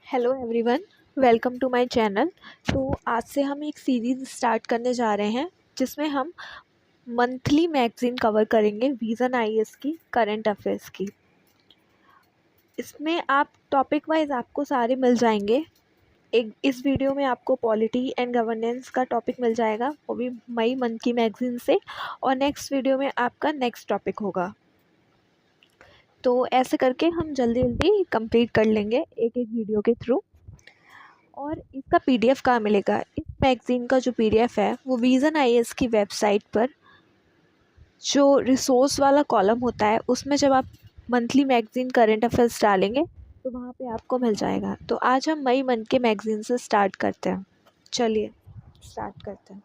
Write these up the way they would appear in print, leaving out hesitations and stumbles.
Hello everyone, welcome to my channel. तो आज से हम एक सीरीज़ स्टार्ट करने जा रहे हैं जिसमें हम मंथली मैगज़ीन कवर करेंगे विज़न आईएएस की करंट अफेयर्स की। इसमें आप टॉपिक वाइज आपको सारे मिल जाएंगे। एक इस वीडियो में आपको पॉलिटी एंड गवर्नेंस का टॉपिक मिल जाएगा, वो भी मई मंथ की मैगज़ीन से, और नेक्स्ट वीडियो में आपका नेक्स्ट टॉपिक होगा। तो ऐसे करके हम जल्दी जल्दी कंप्लीट कर लेंगे एक एक वीडियो के थ्रू। और इसका पीडीएफ कहाँ मिलेगा? इस मैगज़ीन का जो पीडीएफ है वो विज़न आईएएस की वेबसाइट पर जो रिसोर्स वाला कॉलम होता है उसमें जब आप मंथली मैगज़ीन करंट अफेयर्स डालेंगे तो वहाँ पे आपको मिल जाएगा। तो आज हम मई मंथ के मैगज़ीन से स्टार्ट करते हैं। चलिए स्टार्ट करते हैं।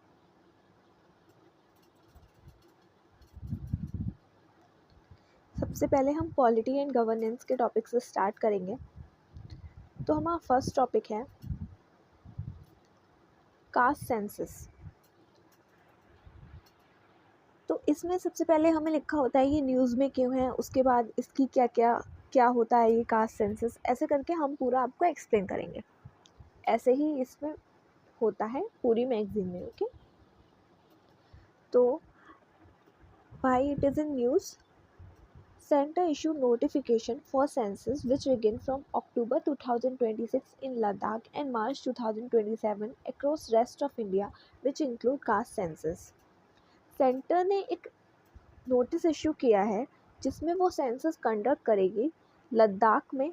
सबसे पहले हम पॉलिटी एंड गवर्नेंस के टॉपिक से स्टार्ट करेंगे। तो हमारा फर्स्ट टॉपिक है कास्ट सेंसस। तो इसमें सबसे पहले हमें लिखा होता है ये न्यूज़ में क्यों है, उसके बाद इसकी क्या होता है ये कास्ट सेंसस, ऐसे करके हम पूरा आपको एक्सप्लेन करेंगे। ऐसे ही इसमें होता है पूरी मैगज़ीन में। ओके, तो why it is in news, Center issued notification for census which begin from October 2026 in Ladakh and March 2027 across rest of India, which include caste census. Centre ने एक नोटिस इशू किया है जिसमें वो census conduct करेगी लद्दाख में।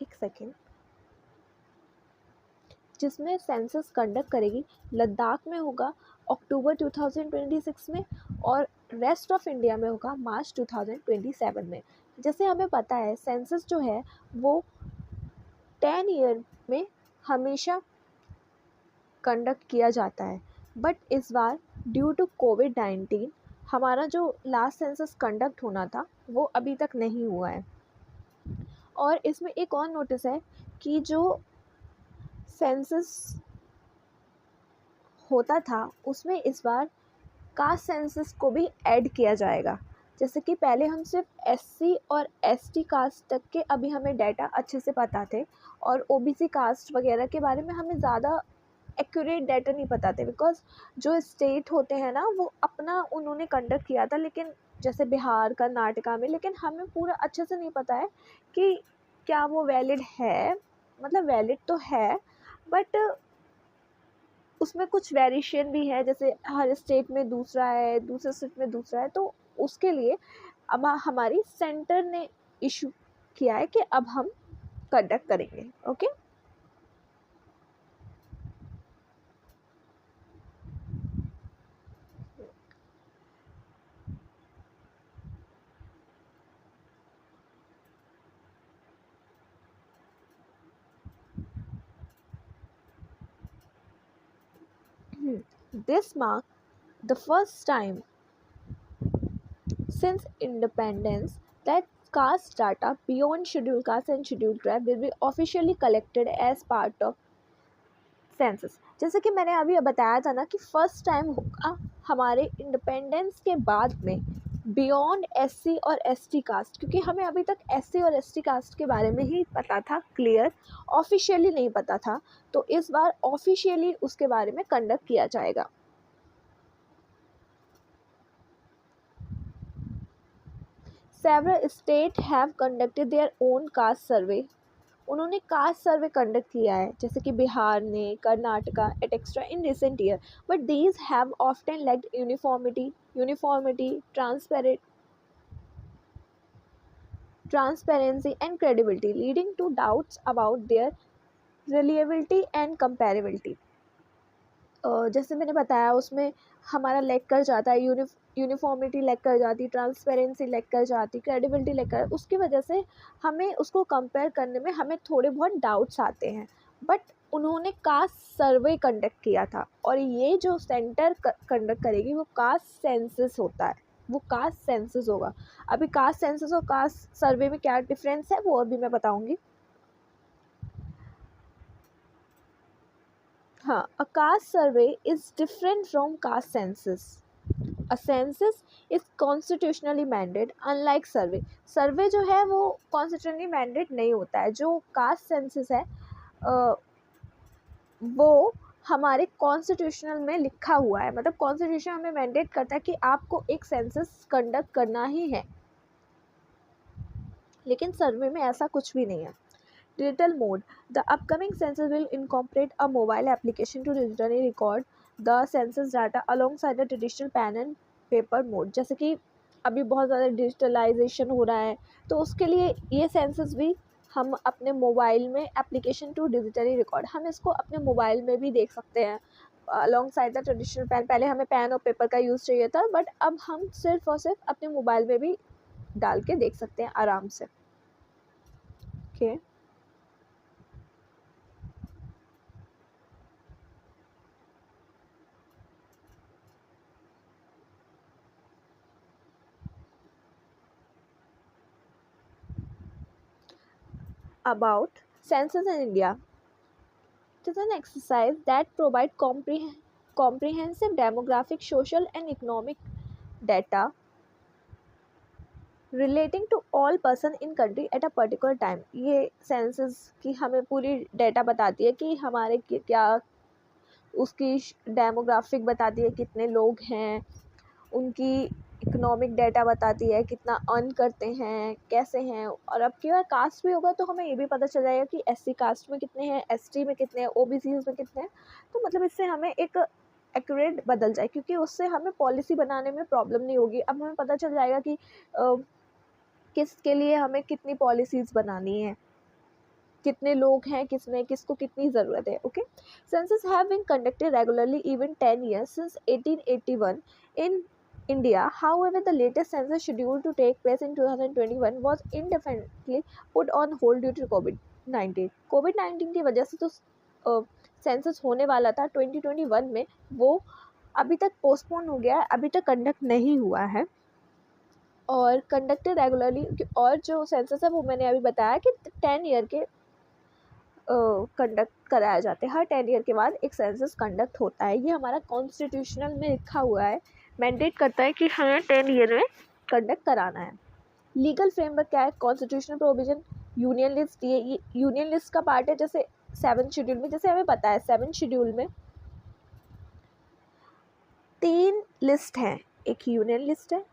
एक second, जिसमें सेंसस कंडक्ट करेगी लद्दाख में होगा अक्टूबर 2026 में, और रेस्ट ऑफ इंडिया में होगा मार्च 2027 में। जैसे हमें पता है सेंसस जो है वो 10 ईयर में हमेशा कंडक्ट किया जाता है, बट इस बार ड्यू टू कोविड-19 हमारा जो लास्ट सेंसस कंडक्ट होना था वो अभी तक नहीं हुआ है। और इसमें एक और नोटिस है कि जो सेंसस होता था उसमें इस बार कास्ट सेंसस को भी ऐड किया जाएगा। जैसे कि पहले हम सिर्फ एससी और एसटी कास्ट तक के अभी हमें डाटा अच्छे से पता थे, और ओबीसी कास्ट वगैरह के बारे में हमें ज़्यादा एक्यूरेट डाटा नहीं पता थे, बिकॉज जो स्टेट होते हैं ना वो अपना उन्होंने कंडक्ट किया था, लेकिन जैसे बिहार कर्नाटका में, लेकिन हमें पूरा अच्छे से नहीं पता है कि क्या वो वैलिड है। मतलब वैलिड तो है, बट उसमें कुछ वेरिएशन भी है, जैसे हर स्टेट में दूसरा है, दूसरे स्टेट में दूसरा है। तो उसके लिए अब हमारी सेंटर ने इशू किया है कि अब हम कंडक्ट करेंगे। Okay, this marks the first time since independence that caste data beyond scheduled caste and scheduled tribe will be officially collected as part of census. जैसे कि मैंने अभी बताया था ना कि फर्स्ट टाइम होगा हमारे इंडिपेंडेंस के बाद में बियॉन्ड एससी और एसटी कास्ट, क्योंकि हमें अभी तक एससी और एसटी कास्ट के बारे में ही पता था, क्लियर, ऑफिशियली नहीं पता था। तो इस बार ऑफिशियली उसके बारे में कंडक्ट किया जाएगा। Several states have conducted their own caste survey. उन्होंने कास्ट सर्वे कंडक्ट किया है, जैसे कि बिहार ने, Karnataka et cetera in recent year, but these have often lacked uniformity, transparency and credibility, leading to doubts about their reliability and comparability. जैसे मैंने बताया उसमें हमारा लैक कर जाता है, यूनिफॉर्मिटी लैक कर जाती, ट्रांसपेरेंसी लैक कर जाती, क्रेडिबिलिटी लैक कर, उसकी वजह से हमें उसको कंपेयर करने में हमें थोड़े बहुत डाउट्स आते हैं। बट उन्होंने कास्ट सर्वे कंडक्ट किया था, और ये जो सेंटर कंडक्ट करेगी वो कास्ट सेंसस होता है, वो कास्ट सेंसस होगा। अभी कास्ट सेंसस और कास्ट सर्वे में क्या डिफरेंस है वो अभी मैं बताऊँगी। हाँ, a caste survey is different from caste census. A census is constitutionally mandate unlike survey. Survey जो है वो कॉन्स्टिट्यूशनली मैंडेट नहीं होता है। जो कास्ट सेंसस है वो हमारे कॉन्स्टिट्यूशनल में लिखा हुआ है, मतलब कॉन्स्टिट्यूशन हमें मैंडेट करता है कि आपको एक सेंसस कंडक्ट करना ही है, लेकिन सर्वे में ऐसा कुछ भी नहीं है। Digital mode, the upcoming census will incorporate a mobile application to digitally record the census data alongside the traditional pen and paper mode. जैसे कि अभी बहुत ज़्यादा डिजिटलाइजेशन हो रहा है, तो उसके लिए ये सेंसस भी हम अपने मोबाइल में एप्लीकेशन टू डिजिटली रिकॉर्ड, हम इसको अपने मोबाइल में भी देख सकते हैं alongside the traditional pen. पहले हमें पेन और पेपर का यूज़ चाहिए था, बट अब हम सिर्फ और सिर्फ अपने मोबाइल में भी डाल के देख सकते हैं आराम से। Okay about census in India. It is an exercise that provides comprehensive demographic, social, and economic data relating to all person in country at a particular time. ये census की हमें पूरी डेटा बताती है कि हमारे क्या उसकी डेमोग्राफिक बताती है, कितने लोग हैं, उनकी इकोनॉमिक डाटा बताती है, कितना अर्न करते हैं, कैसे हैं। और अब की बार कास्ट भी होगा तो हमें ये भी पता चल जाएगा कि एससी कास्ट में कितने हैं, एसटी में कितने हैं, ओबीसी में कितने हैं। तो मतलब इससे हमें एक एक्यूरेट बदल जाए, क्योंकि उससे हमें पॉलिसी बनाने में प्रॉब्लम नहीं होगी। अब हमें पता चल जाएगा कि किसके लिए हमें कितनी पॉलिसीज़ बनानी है, कितने लोग हैं, किसको कितनी ज़रूरत है। Okay, census have been conducted regularly even 10 years since 1881 in India. However, the latest census scheduled to take place in 2021 was indefinitely put on hold due to COVID-19. COVID-19 की वजह से जो सेंसस होने वाला था 2021 में, वो अभी तक पोस्टपोन हो गया है, अभी तक कंडक्ट नहीं हुआ है। और कंडक्टेड रेगुलरली, और जो सेंसस है वो मैंने अभी बताया कि 10 ईयर के कंडक्ट कराया जाते हैं। हर 10 ईयर के बाद एक सेंसस कंडक्ट होता है। ये हमारा कॉन्स्टिट्यूशनल में लिखा हुआ है, मैंडेट करता है कि हमें 10 ईयर में कंडक्ट कराना है। लीगल फ्रेमवर्क क्या है? Constitutional provision, union list. ये यूनियन लिस्ट का पार्ट है। जैसे 7th शेड्यूल में, जैसे हमें पता है 7th शेड्यूल में 3 लिस्ट हैं, एक यूनियन लिस्ट है,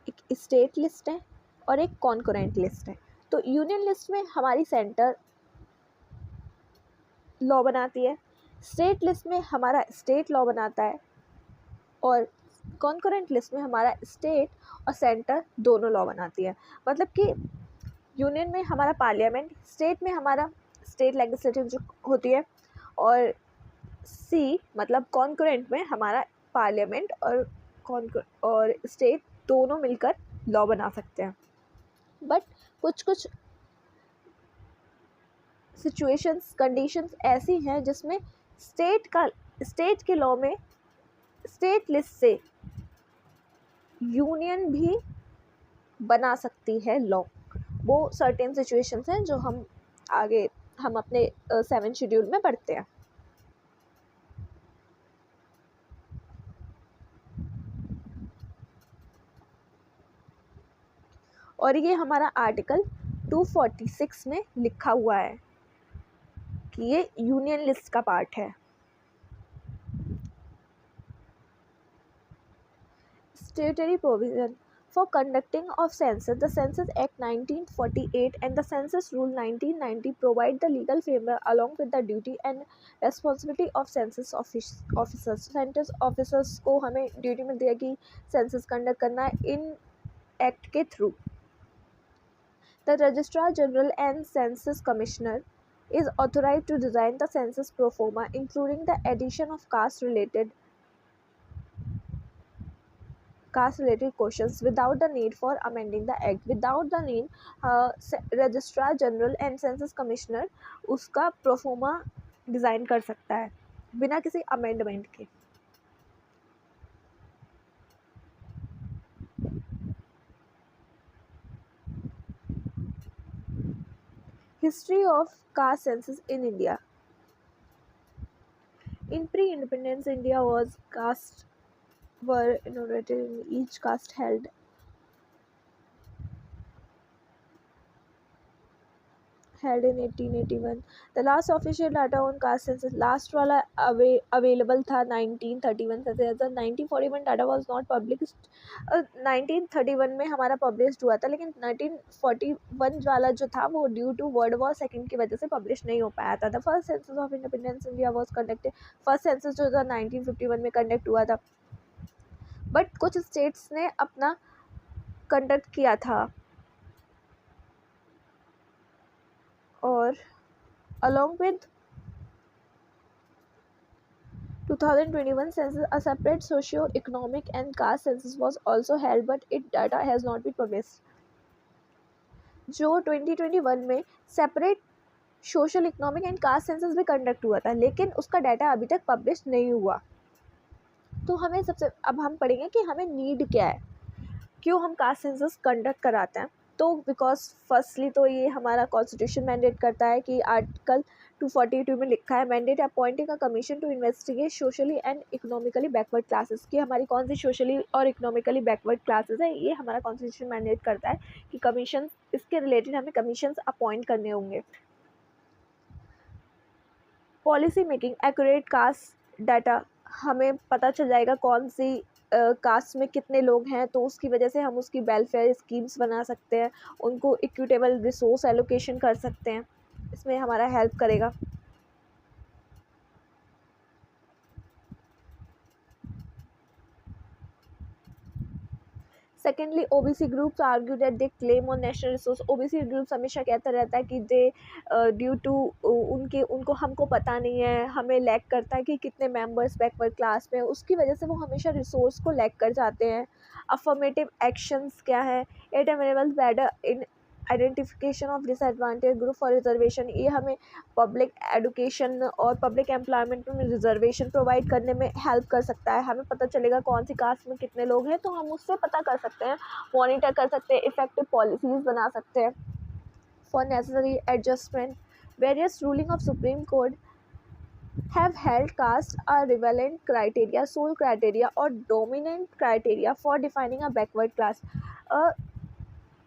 एक स्टेट लिस्ट है और एक कॉन्करेंट लिस्ट है। तो यूनियन लिस्ट में हमारी सेंटर लॉ बनाती है, स्टेट लिस्ट में हमारा स्टेट लॉ बनाता है, और कॉन्करेंट लिस्ट में हमारा स्टेट और सेंटर दोनों लॉ बनाती है। मतलब कि यूनियन में हमारा पार्लियामेंट, स्टेट में हमारा स्टेट लेजिस्लेटिव जो होती है, और सी मतलब कॉन्करेंट में हमारा पार्लियामेंट और स्टेट दोनों मिलकर लॉ बना सकते हैं। बट कुछ कुछ सिचुएशंस, कंडीशंस ऐसी हैं जिसमें स्टेट के लॉ में स्टेट लिस्ट से यूनियन भी बना सकती है लॉ। वो सर्टेन सिचुएशंस हैं जो हम आगे हम अपने 7th शेड्यूल में पढ़ते हैं। और ये हमारा आर्टिकल 246 में लिखा हुआ है कि ये यूनियन लिस्ट का पार्ट है। Statutory provision for conducting of census. The Census Act 1948 and the Census Rule 1990 provide the legal framework along with the duty and responsibility of census officers. Census officers को हमें duty मिलती है कि census conduct करना है in act के through. The Registrar General and Census Commissioner is authorized to design the census pro forma, including the addition of caste-related questions without the need for amending the act. Without the need, Registrar General and Census Commissioner उसका proforma design कर सकता है बिना किसी amendment के। History of caste census in India. In pre-independence India was caste were inaugurated in each caste held in 1881. The last official data on caste census, last वाला available था 1931 से. The 1941 data was not published. 1931 में हमारा publish हुआ था, लेकिन 1941 वाला जो था वो due to world war second की वजह से पब्लिश नहीं हो पाया था. The first census of independence India was conducted. First census जो था 1951 में कंडक्ट हुआ था, बट कुछ स्टेट्स ने अपना कंडक्ट किया था. और along with 2021 census, a separate socio-economic and caste census was also held, but its data has not been published. जो 2021 में separate social economic and caste census भी कंडक्ट हुआ था, लेकिन उसका डाटा अभी तक पब्लिश नहीं हुआ. तो हमें अब हम पढ़ेंगे कि हमें नीड क्या है, क्यों हम कास्ट सेंसस कंडक्ट कराते हैं. तो बिकॉज फर्स्टली तो ये हमारा कॉन्स्टिट्यूशन मैंडेट करता है कि आर्टिकल 242 में लिखा है, mandate appointing a commission to investigate socially and economically backward classes. कि हमारी कौन सी सोशली और इकोनॉमिकली बैकवर्ड क्लासेस है, ये हमारा कॉन्स्टिट्यूशन मैंडेट करता है कि कमीशन, इसके रिलेटेड हमें कमीशन अपॉइंट करने होंगे. Policy making accurate caste data, हमें पता चल जाएगा कौन सी कास्ट में कितने लोग हैं, तो उसकी वजह से हम उसकी वेलफेयर स्कीम्स बना सकते हैं, उनको इक्विटेबल रिसोर्स एलोकेशन कर सकते हैं. इसमें हमारा हेल्प करेगा. Secondly OBC groups argue that they claim on national resource. OBC groups हमेशा कहता रहता है कि दे ड्यू टू उनको हमको पता नहीं है, हमें लैक करता है कि कितने मेंबर्स बैकवर्ड क्लास में, उसकी वजह से वो हमेशा रिसोर्स को लैक कर जाते हैं. अफर्मेटिव एक्शंस क्या है, it available better in identification of disadvantage group for reservation. ये हमें पब्लिक एडुकेशन और पब्लिक एम्प्लॉयमेंट में रिजर्वेशन प्रोवाइड करने में हेल्प कर सकता है. हमें पता चलेगा कौन सी कास्ट में कितने लोग हैं, तो हम उससे पता कर सकते हैं, मॉनिटर कर सकते हैं, इफेक्टिव पॉलिसीज़ बना सकते हैं. For necessary adjustment, various ruling of supreme court have held caste a relevant criteria, sole criteria or dominant criteria for defining a backward class.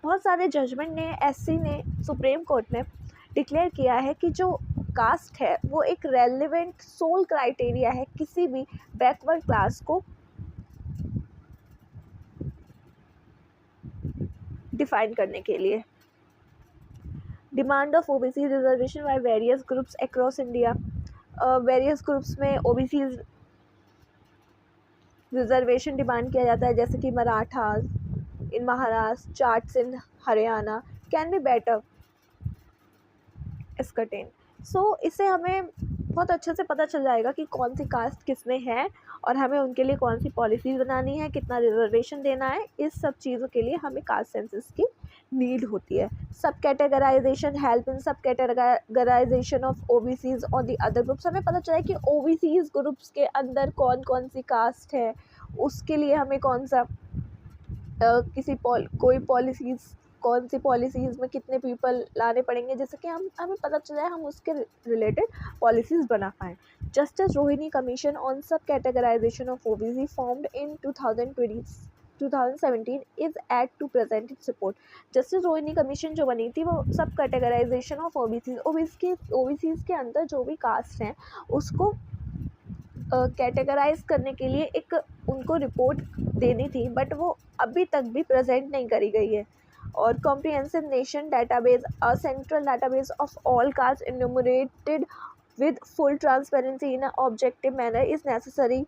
बहुत सारे जजमेंट ने, एससी ने, सुप्रीम कोर्ट ने डिक्लेयर किया है कि जो कास्ट है वो एक रेलिवेंट सोल क्राइटेरिया है किसी भी बैकवर्ड क्लास को डिफाइन करने के लिए. Demand of OBC reservation by various groups across India. Various groups में ओबीसी रिजर्वेशन डिमांड किया जाता है, जैसे कि मराठास इन महाराष्ट्र, जाट्स इन हरियाणा कैन बी बेटर एस्कर्टेन. सो इससे हमें बहुत अच्छे से पता चल जाएगा कि कौन सी कास्ट किस में है और हमें उनके लिए कौन सी पॉलिसीज़ बनानी है, कितना रिजर्वेशन देना है. इस सब चीज़ों के लिए हमें कास्ट सेंसस की नीड होती है. सब categorisation, help in sub categorisation of OBCs on the other groups. हमें पता चला कि ओबीसीज ग्रुप्स के अंदर कौन कौन सी कास्ट है, उसके लिए हमें कौन सा कोई पॉलिसीज़, कौन सी पॉलिसीज़ में कितने पीपल लाने पड़ेंगे, जैसे कि हमें पता चल जाए, हम उसके रिलेटेड पॉलिसीज़ बना पाएँ. जस्टिस रोहिणी कमीशन ऑन सब categorisation of OBC formed in 2017 is yet to present its report. Justice Rohini commission जो बनी थी वो सब कैटेगराइजेशन ऑफ ओबीसीज़ के अंदर जो भी कास्ट हैं उसको कैटेगराइज करने के लिए एक उनको रिपोर्ट देनी थी, बट वो अभी तक भी प्रेजेंट नहीं करी गई है. और comprehensive nation database, a central database of all cast enumerated with full transparency in an objective manner is necessary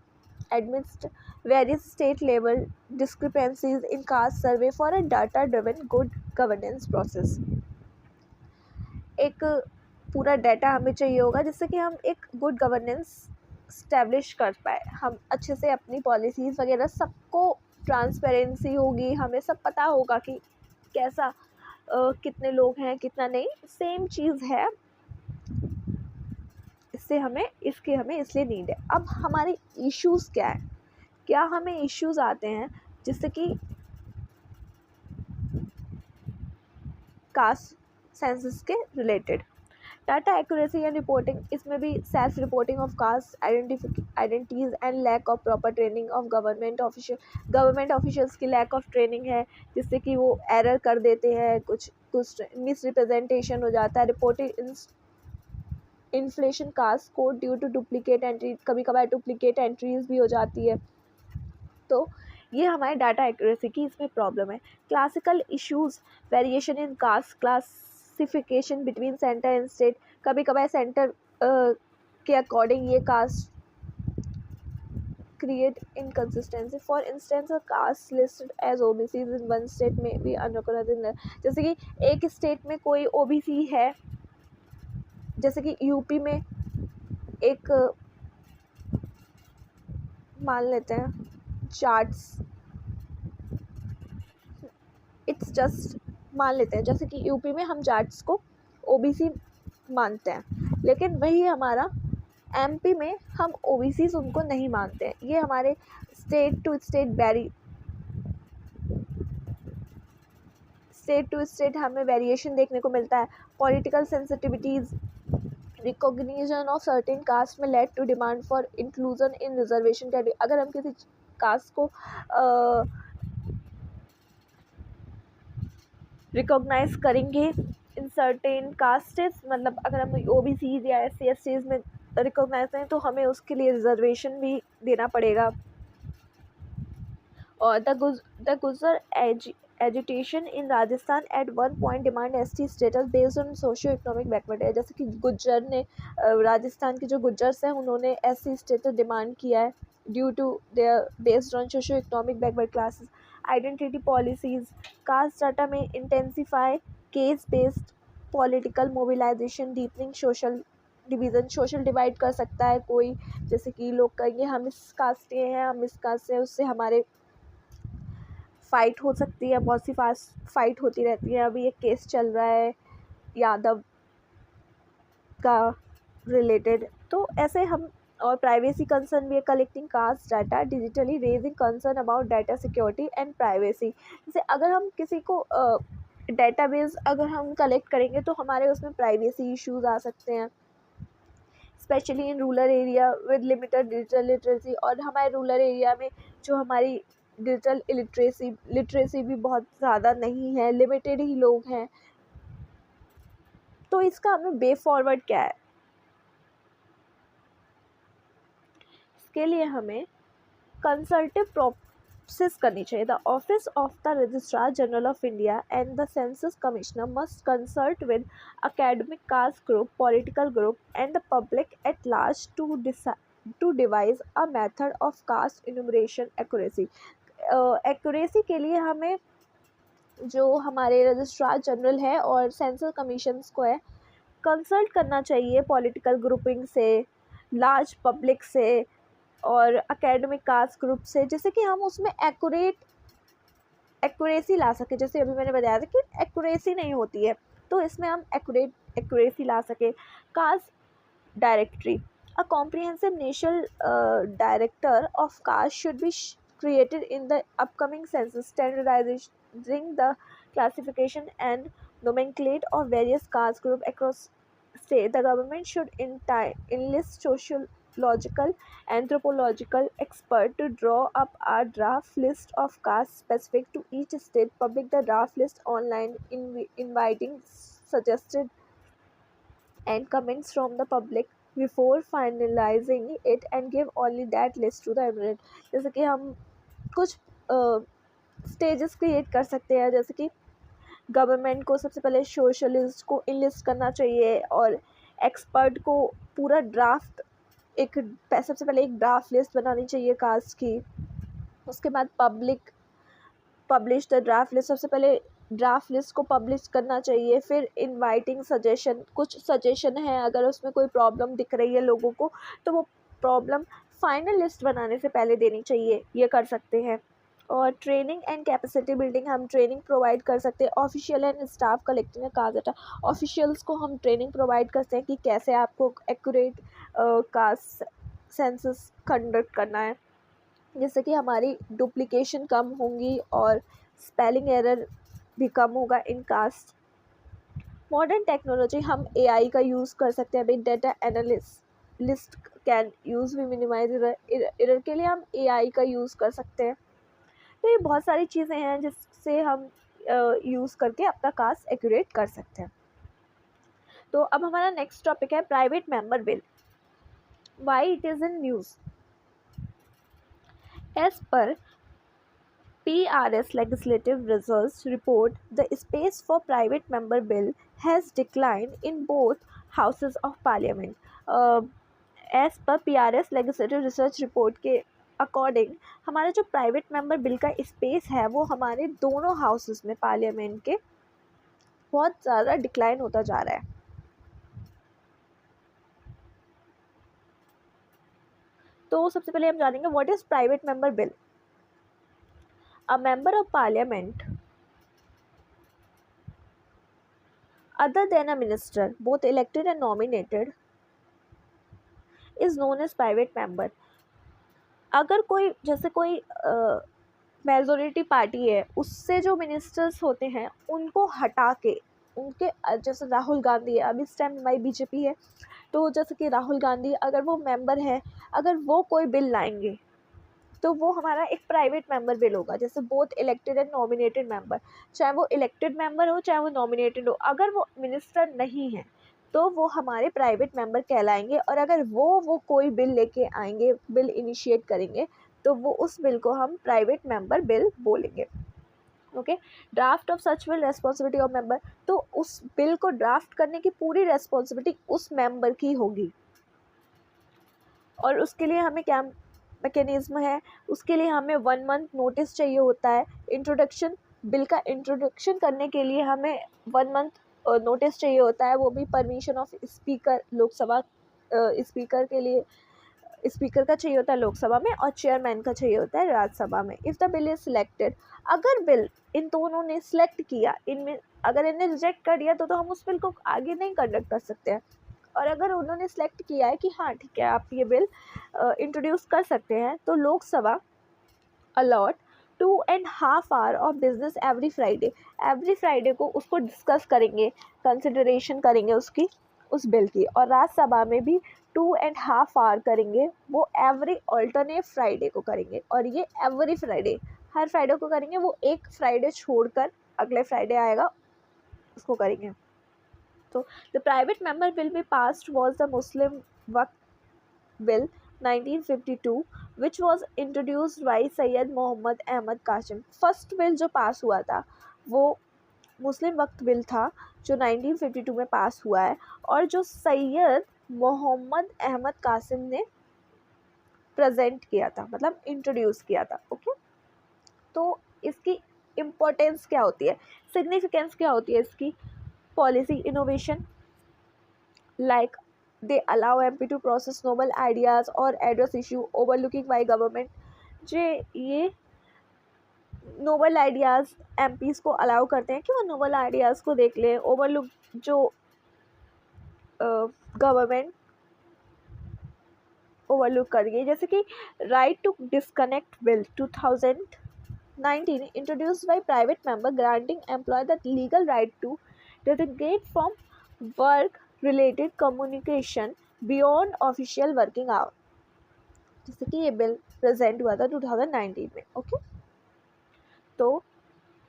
amidst various state level discrepancies in caste survey for a data driven good governance process. एक पूरा data हमें चाहिए होगा जिससे कि हम एक good governance establish कर पाए, हम अच्छे से अपनी पॉलिसीज़ वगैरह सबको ट्रांसपेरेंसी होगी, हमें सब पता होगा कि कैसा कितने लोग हैं कितना नहीं. सेम चीज़ है, इससे हमें इसलिए नीड है. अब हमारे इश्यूज़ क्या है, क्या हमें इश्यूज़ आते हैं जिससे कि कास्ट सेंसस के related. Data accuracy and reporting, इसमें भी self reporting of caste identities and lack of proper training of government officials की लैक ऑफ ट्रेनिंग है, जिससे कि वो एरर कर देते हैं, कुछ मिस रिप्रेजेंटेशन हो जाता है। Reporting inflation caste code due to duplicate entry, कभी कभार डुप्लीकेट एंट्रीज भी हो जाती है। तो ये हमारे डाटा एक्यूरेसी की इसमें प्रॉब्लम है। Classical issues, variation in caste classification between centre and state, कभी कभार सेंटर के अकॉर्डिंग ये caste create inconsistency. For instance, a caste listed as OBCs in one state may be unrecognized in the, जैसे कि एक state में कोई OBC है, जैसे कि यूपी में एक मान लेते हैं चार्ट्स, इट्स जस्ट मान लेते हैं, जैसे कि यूपी में हम जाट्स को ओबीसी मानते हैं, लेकिन वही हमारा एमपी में हम ओबीसीज उनको नहीं मानते हैं। ये हमारे स्टेट टू स्टेट हमें वेरिएशन देखने को मिलता है। Political sensitivities, recognition of certain caste में led to demand for inclusion in reservation category. अगर हम किसी कास्ट को रिकॉग्नाइज करेंगे इन सर्टेन कास्टेस, मतलब अगर हम ओबीसीज या एससी एसटीज में रिकॉग्नाइज करें तो हमें उसके लिए रिजर्वेशन भी देना पड़ेगा। और the Gujjar agitation in Rajasthan at one point demand ST status based on socio economic backward है, जैसे कि गुज्जर ने राजस्थान के जो गुज्जर्स हैं उन्होंने एससी स्टेटस डिमांड किया है due to their based on socio economic backward classes. Identity policies, caste data में intensify caste based political mobilization, deepening social division, social divide कर सकता है कोई, जैसे कि लोग कहेंगे हम इस कास्ट के हैं, हम इस कास्ट से, उससे हमारे फ़ाइट हो सकती है, बहुत सी फाइट होती रहती है। अभी एक केस चल रहा है यादव का रिलेटेड, तो ऐसे हम। और प्राइवेसी कंसर्न भी है, collecting caste data digitally raising concern about data security and privacy. जैसे अगर हम किसी को डेटाबेस अगर हम कलेक्ट करेंगे तो हमारे उसमें प्राइवेसी इश्यूज आ सकते हैं, specially in rural area with limited digital literacy. और हमारे रूरल एरिया में जो हमारी डिजिटल लिटरेसी भी बहुत ज़्यादा नहीं है, लिमिटेड ही लोग हैं। तो इसका हमें वे फॉरवर्ड क्या है, इसके लिए हमें कंसल्टिव प्रोसेस करनी चाहिए। The office of the registrar general of India and the census commissioner must consult with academic caste group, political group and the public at large to devise a method of caste enumeration accuracy. Accuracy के लिए हमें जो हमारे registrar general है और census commissions को है consult करना चाहिए, पॉलिटिकल ग्रुपिंग से, लार्ज पब्लिक से और एकेडमिक कास्ट ग्रुप से, जैसे कि हम उसमें एक्यूरेसी ला सके। जैसे अभी मैंने बताया था कि एक्यूरेसी नहीं होती है, तो इसमें हम एक्यूरेसी ला सके। Caste directory, a comprehensive national director of caste should be created in the upcoming census, standardizing the classification and nomenclature of various caste groups across state. The government should enlist sociological, anthropological expert to draw up a draft list of castes specific to each state, publish the draft list online, inviting suggested and comments from the public before finalizing it, and give only that list to the eminent. जैसे कि हम कुछ stages create कर सकते हैं, जैसे कि government को सबसे पहले सोशलिस्ट को इनलिस्ट करना चाहिए और एक्सपर्ट को पूरा ड्राफ्ट सबसे पहले एक ड्राफ्ट लिस्ट बनानी चाहिए कास्ट की। उसके बाद पब्लिश द ड्राफ्ट लिस्ट, सबसे पहले ड्राफ्ट लिस्ट को पब्लिश करना चाहिए। फिर इनवाइटिंग सजेशन, कुछ सजेशन है अगर उसमें कोई प्रॉब्लम दिख रही है लोगों को तो वो प्रॉब्लम फाइनल लिस्ट बनाने से पहले देनी चाहिए, ये कर सकते हैं। और ट्रेनिंग एंड कैपेसिटी बिल्डिंग, हम ट्रेनिंग प्रोवाइड कर सकते हैं। Official and staff collecting caste data, officials को हम ट्रेनिंग प्रोवाइड करते हैं कि कैसे आपको एक्यूरेट कास्ट सेंसस कंडक्ट करना है, जिससे कि हमारी डुप्लीकेशन कम होंगी और स्पेलिंग एरर भी कम होगा इन कास्ट मॉडर्न टेक्नोलॉजी, हम AI का यूज़ कर सकते हैं। Big data analyst can use we minimise error के लिए हम AI का यूज़ कर सकते हैं। तो ये बहुत सारी चीज़ें हैं जिससे हम यूज़ करके अपना कास्ट एक्यूरेट कर सकते हैं। तो अब हमारा नेक्स्ट टॉपिक है private member bill, why it is in news. As per PRS legislative results report, the space for private member bill has declined in both houses of parliament. As per PRS legislative research report के according हमारा जो private member bill का space है वो हमारे दोनों houses में parliament के बहुत ज़्यादा डिक्लाइन होता जा रहा है। तो सबसे पहले हम जानेंगे what is private member bill. A member of parliament other than a minister, both elected and nominated, is known as private member. अगर कोई जैसे कोई मेजोरिटी पार्टी है उससे जो मिनिस्टर्स होते हैं उनको हटा के उनके जैसे राहुल गांधी है, अभी इस टाइम हमारी बीजेपी है, तो जैसे कि राहुल गांधी अगर वो मेंबर है, अगर वो कोई बिल लाएंगे तो वो हमारा एक प्राइवेट मेंबर बिल होगा। जैसे both elected and nominated member, चाहे वो इलेक्टेड मेंबर हो चाहे वो नॉमिनेटेड हो, अगर वो मिनिस्टर नहीं है तो वो हमारे प्राइवेट मेंबर कहलाएंगे। और अगर वो कोई बिल लेके आएंगे, बिल इनिशिएट करेंगे, तो वो उस बिल को हम प्राइवेट मेंबर बिल बोलेंगे। Okay, draft of such bill responsibility of member, तो उस बिल को ड्राफ्ट करने की पूरी रेस्पॉन्सिबिलिटी उस मेंबर की होगी। और उसके लिए हमें क्या मैकेनिज्म है, उसके लिए हमें 1 मंथ नोटिस चाहिए होता है। इंट्रोडक्शन, बिल का इंट्रोडक्शन करने के लिए हमें 1 मंथ नोटिस चाहिए होता है, वो भी permission of speaker, Lok Sabha speaker के लिए स्पीकर का चाहिए होता है लोकसभा में, और चेयरमैन का चाहिए होता है राज्यसभा में। If the bill is selected, अगर बिल इन दोनों ने सिलेक्ट किया, इनमें अगर इन्हें रिजेक्ट कर दिया तो हम उस बिल को आगे नहीं कंडक्ट कर सकते हैं। और अगर उन्होंने सेलेक्ट किया है कि हाँ ठीक है आप ये बिल इंट्रोड्यूस कर सकते हैं, तो Lok Sabha allot 2.5 hour of business every Friday को उसको डिस्कस करेंगे, कंसिडरेशन करेंगे उसकी, उस बिल की। और राज्यसभा में भी 2.5 आवर करेंगे, वो एवरी ऑल्टरनेट फ्राइडे को करेंगे। और ये एवरी फ्राइडे, हर फ्राइडे को करेंगे, वो एक फ्राइडे छोड़कर अगले फ्राइडे आएगा उसको करेंगे। So the private member bill be passed was the Muslim Waqf Bill 1952, which was introduced by Syed Mohammad Ahmad Qasim. First bill जो पास हुआ था वो मुस्लिम वक्फ बिल था जो 1952 में पास हुआ है, और जो सैयद मोहम्मद अहमद कासिम ने प्रेजेंट किया था, मतलब इंट्रोड्यूस किया था। ओके, तो इसकी इम्पोर्टेंस क्या होती है, सिग्निफिकेंस क्या होती है इसकी? Policy innovation, like they allow MP to process novel ideas or address issue overlooking by government. ये नोबल आइडियाज़ MPs को अलाउ करते हैं कि वो नोबल आइडियाज़ को देख लें, ओवरलुक जो गवर्नमेंट ओवरलुक कर रही है। जैसे कि right to disconnect bill 2019 introduced by private member granting employ the legal right to designate from work related communication beyond official working hour, जैसे कि ये बिल प्रेजेंट हुआ था 2019 में। ओके, तो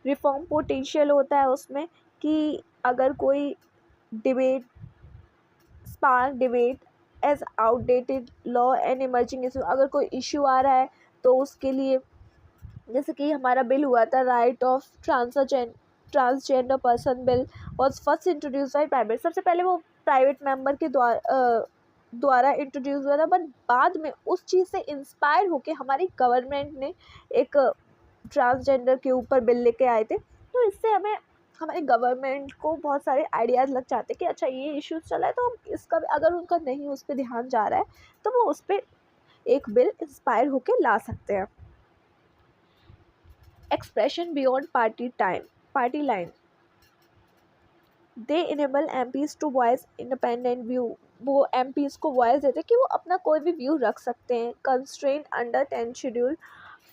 रिफॉर्म पोटेंशियल होता है उसमें कि अगर कोई debate, spark debate as outdated law and emerging issue, अगर कोई इशू आ रहा है तो उसके लिए, जैसे कि हमारा बिल हुआ था right of transgender person bill was first introduce by private. सबसे पहले वो प्राइवेट मेंबर के द्वारा इंट्रोड्यूस हुआ था, बट बाद में उस चीज़ से इंस्पायर होके हमारी गवर्नमेंट ने एक ट्रांसजेंडर के ऊपर बिल लेके आए थे। तो इससे हमें, हमारी गवर्नमेंट को बहुत सारे आइडियाज़ लग जाते कि अच्छा ये इश्यूज चला है तो हम इसका, अगर उनका नहीं उस पर ध्यान जा रहा है तो वो उस पर एक बिल इंस्पायर होके ला सकते हैं। Expression beyond party line, they enable MPs to voice independent view, वो MPs को वॉइस देते कि वो अपना कोई भी व्यू रख सकते हैं। Constraint under 10 schedule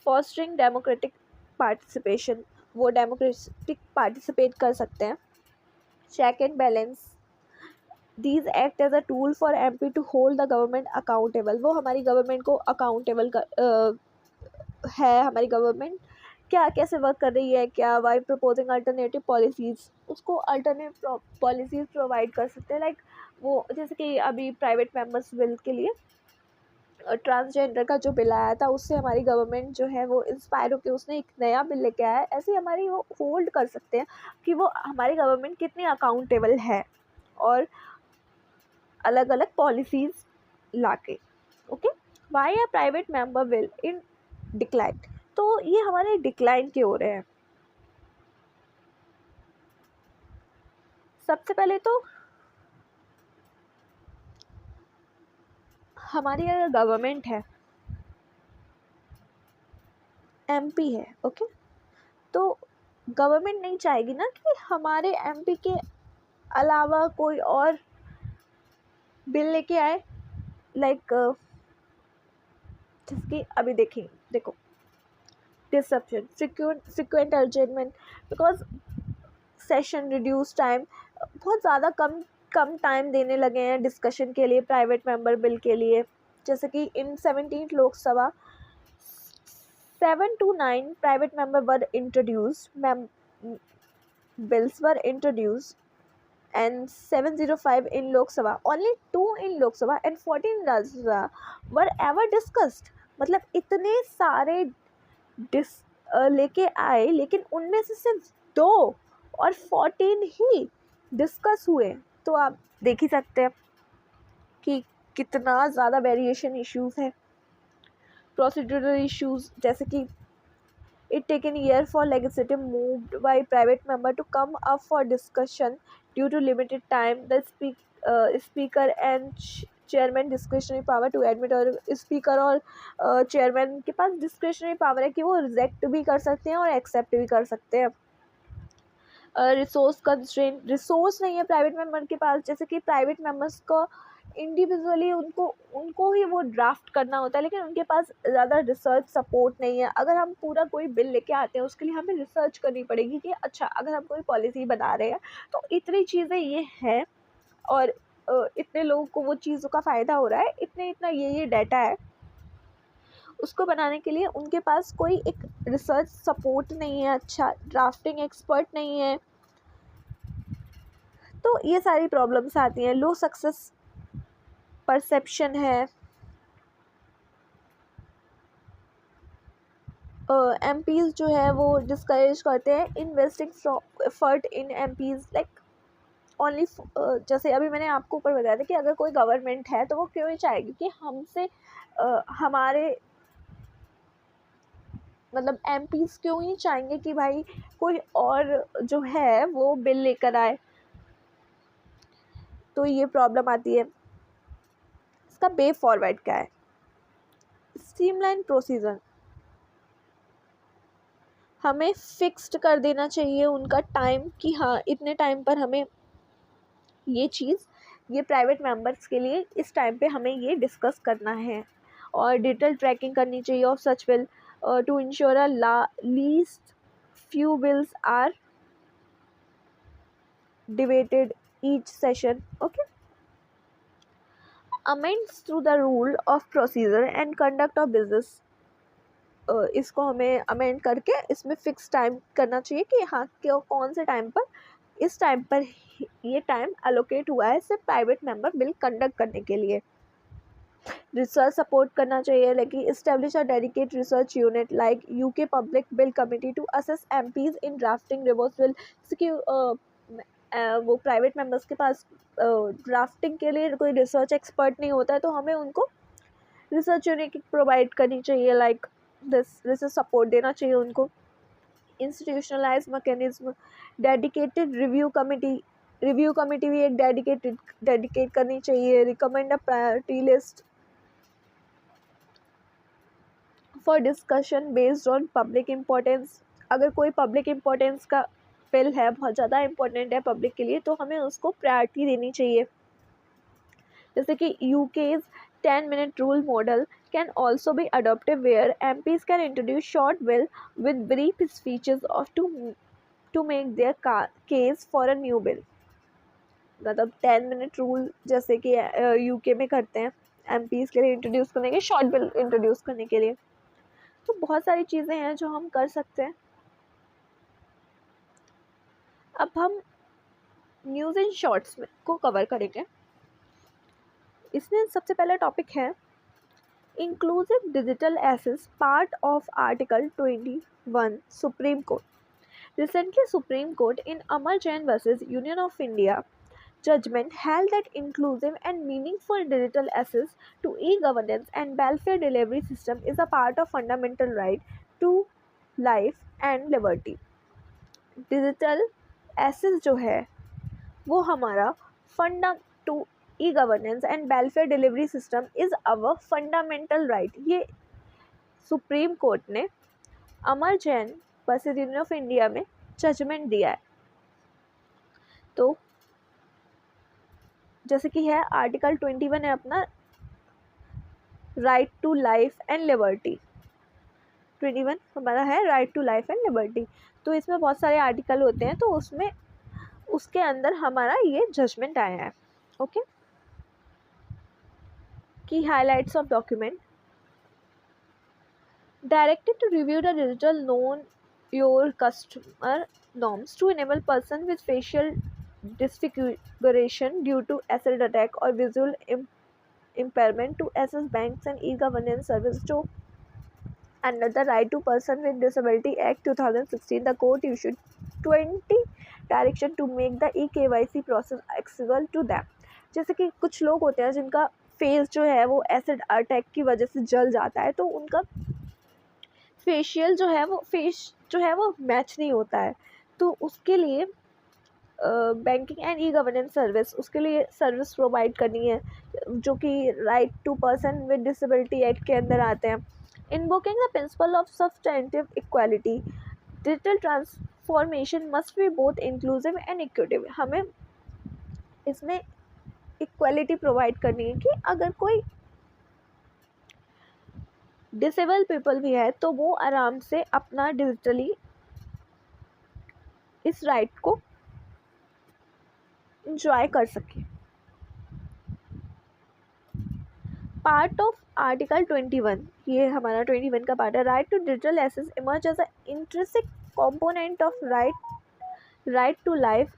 fostering democratic participation, वो डेमोक्रेटिक पार्टिसिपेट कर सकते हैं। check and balance. These act as a tool for MP to hold the government accountable. वो हमारी गवर्नमेंट को अकाउंटेबल है, हमारी गवर्नमेंट क्या कैसे वर्क कर रही है, क्या वाई प्रपोजिंग अल्टरनेटिव पॉलिसीज़, उसको अल्टरनेटिव पॉलिसीज़ प्रोवाइड कर सकते हैं। लाइक वो जैसे कि अभी प्राइवेट मेंबर्स बिल के लिए ट्रांसजेंडर का जो बिल आया था, उससे हमारी गवर्नमेंट जो है वो इंस्पायर होकर उसने एक नया बिल लेके आया है। ऐसे ही हमारी वो होल्ड कर सकते हैं कि वो हमारी गवर्नमेंट कितनी अकाउंटेबल है और अलग अलग पॉलिसीज़ लाके। Okay, why a private member bill in decline, तो ये हमारे डिक्लाइन की ओर है। सबसे पहले तो हमारी अगर गवर्नमेंट है, एमपी है, ओके, तो गवर्नमेंट नहीं चाहेगी ना कि हमारे एमपी के अलावा कोई और बिल लेके आए। लाइक जिसकी अभी देखो disruption, frequent adjournment, because session reduce time, बहुत ज़्यादा कम टाइम देने लगे हैं डिस्कशन के लिए प्राइवेट मेंबर बिल के लिए। जैसे कि इन 17th Lok Sabha 7 to 9 private member were introduced, bills were introduced, and 705 in Lok Sabha, only 2 in Lok Sabha and 14 in Rajya Sabha were ever discussed. मतलब इतने सारे लेके आए, लेकिन उनमें से सिर्फ 2 और 14 ही डिस्कस हुए। तो आप देख ही सकते हैं कि कितना ज़्यादा वेरिएशन इश्यूज़ है। प्रोसीड्यूरल इश्यूज़, जैसे कि it taken year for legislative moved by private member to come up for discussion due to limited time. The speaker and chairman discretionary power to admit, और speaker और chairman के पास discretionary power है कि वो reject भी कर सकते हैं और accept भी कर सकते हैं। रिसोर्स कंस्ट्रेंट, रिसोर्स नहीं है प्राइवेट मेंबर के पास। जैसे कि प्राइवेट मेंबर्स को इंडिविजुअली उनको ही वो ड्राफ्ट करना होता है, लेकिन उनके पास ज़्यादा रिसर्च सपोर्ट नहीं है। अगर हम पूरा कोई बिल लेके आते हैं, उसके लिए हमें रिसर्च करनी पड़ेगी कि अच्छा अगर हम कोई पॉलिसी बना रहे हैं तो इतनी चीज़ें ये हैं और इतने लोगों को वो चीज़ों का फ़ायदा हो रहा है, इतना ये डाटा है। उसको बनाने के लिए उनके पास कोई एक रिसर्च सपोर्ट नहीं है, अच्छा ड्राफ्टिंग एक्सपर्ट नहीं है, तो ये सारी प्रॉब्लम्स आती हैं। लो सक्सेस परसेप्शन है, एमपीज़ जो है वो डिस्करेज करते हैं investing effort in MPs. Like only जैसे अभी मैंने आपको ऊपर बताया था कि अगर कोई गवर्नमेंट है तो वो क्यों नहीं चाहेगी कि हमसे हमारे मतलब एमपीज़ क्यों ही चाहेंगे कि भाई कोई और जो है वो बिल लेकर आए। तो ये प्रॉब्लम आती है। इसका वे फॉरवर्ड क्या है? स्ट्रीमलाइन प्रोसीजर, हमें फिक्स्ड कर देना चाहिए उनका टाइम कि हाँ इतने टाइम पर हमें ये चीज़, ये प्राइवेट मेंबर्स के लिए इस टाइम पे हमें ये डिस्कस करना है। और डिटेल ट्रैकिंग करनी चाहिए of such bill to ensure a least few bills are debated each session. Okay, amends through the rule of procedure and conduct of business, इसको हमें अमेंड करके इसमें फिक्स टाइम करना चाहिए कि हाँ क्यों कौन से टाइम पर, इस टाइम पर ये टाइम एलोकेट हुआ है सिर्फ प्राइवेट मेंबर बिल कंडक्ट करने के लिए। रिसर्च सपोर्ट करना चाहिए, लेकिन establish a dedicate research unit like UK public bill committee to assess MPs in drafting reverse bill. जैसे कि वो प्राइवेट मेंबर्स के पास ड्राफ्टिंग के लिए कोई रिसर्च एक्सपर्ट नहीं होता है, तो हमें उनको रिसर्च यूनिट प्रोवाइड करनी चाहिए। लाइक रिसर्च सपोर्ट देना चाहिए उनको। Institutionalise mechanism, dedicated review committee भी एक डेडिकेट करनी चाहिए। Recommend a priority list for discussion based on public importance. अगर कोई पब्लिक इम्पोर्टेंस का बिल है, बहुत ज़्यादा इम्पोर्टेंट है पब्लिक के लिए, तो हमें उसको प्रायोरिटी देनी चाहिए। जैसे कि UK's 10-minute rule model can also be adopted where MPs can introduce short bill with brief speeches to make their case for a new bill. मतलब 10 मिनट रूल जैसे कि यूके में करते हैं एमपीज़ के लिए इंट्रोड्यूस करने के, शॉर्ट बिल इंट्रोड्यूस करने के लिए। तो बहुत सारी चीज़ें हैं जो हम कर सकते हैं। अब हम न्यूज़ इन शॉर्ट्स में को कवर करेंगे। इसमें सबसे पहला टॉपिक है inclusive digital access, part of article 21 Supreme Court. Recently, Supreme Court in Amar Jain versus Union of India judgment held that inclusive and meaningful digital access to e-governance and welfare delivery system is a part of fundamental right to life and liberty. Digital access जो है वो हमारा funda to e governance and welfare delivery system is our fundamental right. ये supreme court ने Amar Jain versus union of India में judgment दिया है। तो जैसे कि है आर्टिकल 21 है अपना right to life and liberty. 21 हमारा है right to life and liberty. तो इसमें बहुत सारे आर्टिकल होते हैं, तो उसमें उसके अंदर हमारा ये जजमेंट आया है। ओके, की highlights of document directed to review the digital know your customer norms to enable person with facial disfiguration due to acid attack or visual impairment to access banks and e-governance service to under the Right to Person with Disability Act 2016. The court issued 20 direction to make the e-KYC process accessible to them. जैसे कि कुछ लोग होते हैं जिनका face जो है वो एसिड अटैक की वजह से जल जाता है, तो उनका फेशियल जो है वो फेस जो है वो मैच नहीं होता है, तो उसके लिए banking and e governance service उसके लिए सर्विस प्रोवाइड करनी है, जो कि right to person with disability act के अंदर आते हैं। Invoking the principle of substantive equality, digital transformation must be both inclusive and equitable. हमें इसमें इक्वालिटी प्रोवाइड करनी है कि अगर कोई डिसेबल पीपल भी है तो वो आराम से अपना डिजिटली इस राइट को इंजॉय कर सके। पार्ट ऑफ आर्टिकल 21, ये हमारा 21 का पार्ट है। Right to digital access emerge as a intrinsic component of right to life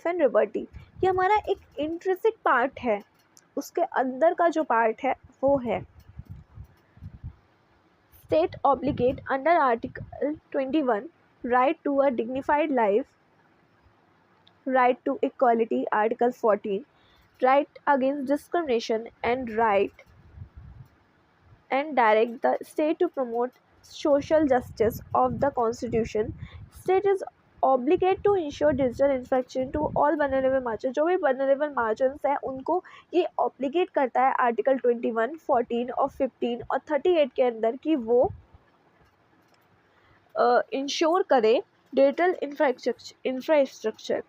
and liberty. ये हमारा एक इंट्रिंसिक पार्ट है, उसके अंदर का जो पार्ट है वो है state obligate under Article 21 right to a dignified life, right to equality Article 14, right against discrimination and right and direct the state to promote social justice of the Constitution. State is obligate to ensure digital infrastructure to all vulnerable margins. जो भी vulnerable margins है उनको ये obligate करता है article 21, 14 और 15 और 38 के अंदर कि वो इंश्योर करे डिजिटल इंफ्रास्ट्रक्चर।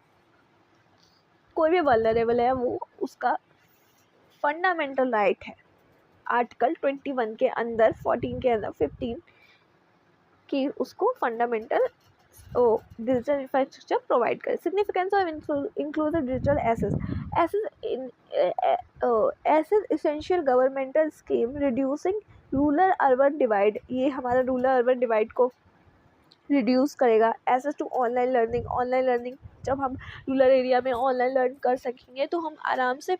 कोई भी वल्नरेबल है वो उसका फंडामेंटल राइट है आर्टिकल 21 के अंदर, 14 के अंदर, 15 की उसको फंडामेंटल डिजिटल इंफ्रास्ट्रक्चर प्रोवाइड करे। Significance of inclusive digital access essential governmental scheme reducing rural urban divide. ये हमारा रूरल अर्बन डिवाइड को रिड्यूस करेगा। एसेस टू ऑनलाइन लर्निंग जब हम रूरल एरिया में ऑनलाइन लर्न कर सकेंगे तो हम आराम से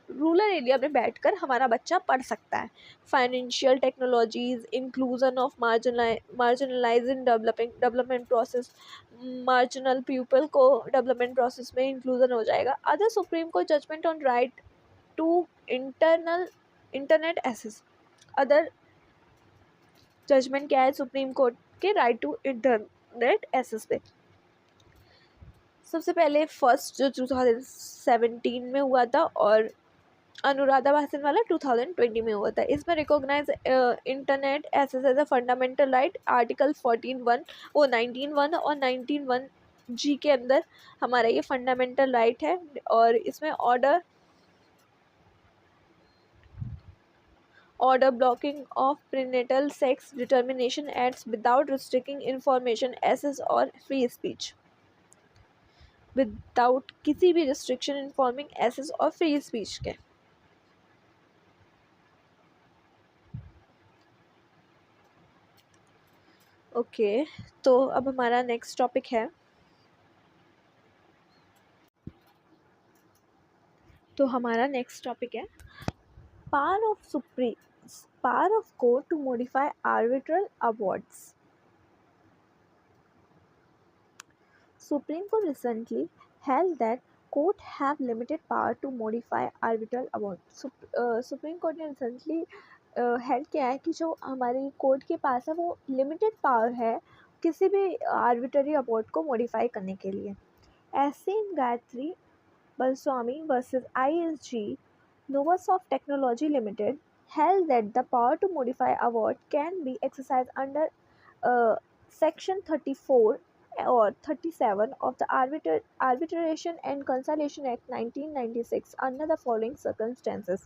रूरल एरिया में बैठकर हमारा बच्चा पढ़ सकता है। Financial technologies, inclusion of marginalizing development process, marginal people को डेवलपमेंट प्रोसेस में इंक्लूजन हो जाएगा। Other supreme court judgment on right to internet access. Other judgment क्या है सुप्रीम कोर्ट के राइट टू इंटरनेट एक्सेस पे? सबसे पहले फर्स्ट जो 2017 में हुआ था और अनुराधा भासन वाला 2020 में हुआ था। इसमें recognise internet access as a fundamental right article 14(1) वो 19(1) और 19(1)G के अंदर हमारा ये फंडामेंटल राइट है। और इसमें order blocking of prenatal sex determination acts without restricting information access or free speech। Without किसी भी रिस्ट्रिक्शन इन्फॉर्मिंग एसेस और फ्री स्पीच के। ओके तो अब हमारा नेक्स्ट टॉपिक है, power of court to modify arbitral awards. Supreme Court recently held that court have limited power to modify arbitral awards. Supreme court ने recently held किया है कि जो हमारी कोर्ट के पास है वो लिमिटेड पावर है किसी भी आर्बिट्ररी अवार्ड को मॉडिफाई करने के लिए। ऐसे in Gayatri Balaswamy versus ISG Novasoft Technology Limited held that the power to modify award can be exercised under Section 34 or 37 of the Arbitration and Conciliation Act 1996 under the following circumstances।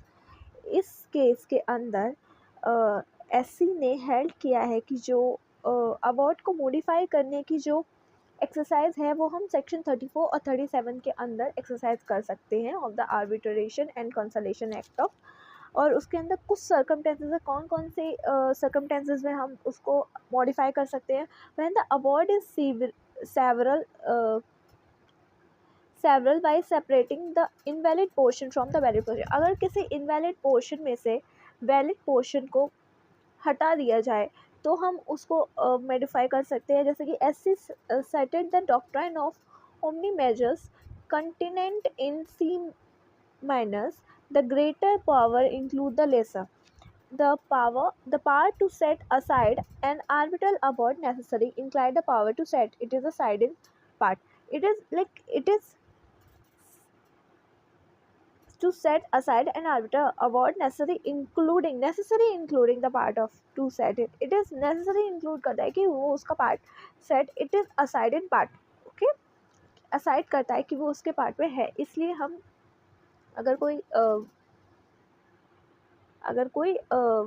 इस case के अंदर SC ने held किया है कि जो award को modify करने की जो एक्सरसाइज है वो हम सेक्शन 34 और 37 के अंदर एक्सरसाइज कर सकते हैं of the arbitration and conciliation act of. और उसके अंदर कुछ सर्कमटेंसेस है, कौन कौन से सर्कमटेंसेस में हम उसको मॉडिफाई कर सकते हैं। When the award is several bye separating the invalid portion from the valid portion. अगर किसी इनवैलिड पोर्शन में से वैलिड पोर्शन को हटा दिया जाए तो हम उसको मॉडिफाई कर सकते हैं। जैसे कि SC cited the doctrine of omni measures continent in C minus the greater power include the lesser, the power to set aside an arbitral award necessary include the power to set it is a siding part. It is to set aside an arbitral award necessary including the part of to set it is necessary include करता है कि वो उसका part set it is aside in part, okay, aside करता है कि वो उसके part में है। इसलिए हम अगर कोई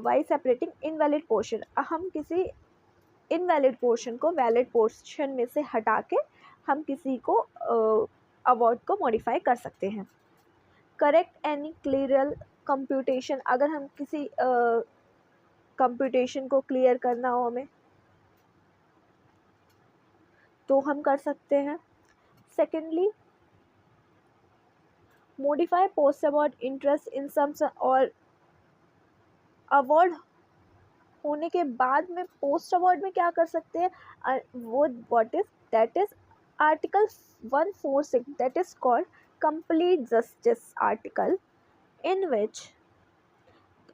वाई सेपरेटिंग इनवैलिड पोर्शन, हम किसी इनवैलिड पोर्शन को वैलिड पोर्शन में से हटा के हम किसी को अवार्ड को मॉडिफाई कर सकते हैं। करेक्ट एनी क्लियरल कंप्यूटेशन, अगर हम किसी कंप्यूटेशन को क्लियर करना हो हमें तो हम कर सकते हैं। Secondly modify post award interest in sum, और अवार्ड होने के बाद में पोस्ट अवार्ड में क्या कर सकते हैं वो that is article 146 that is called complete justice article, in which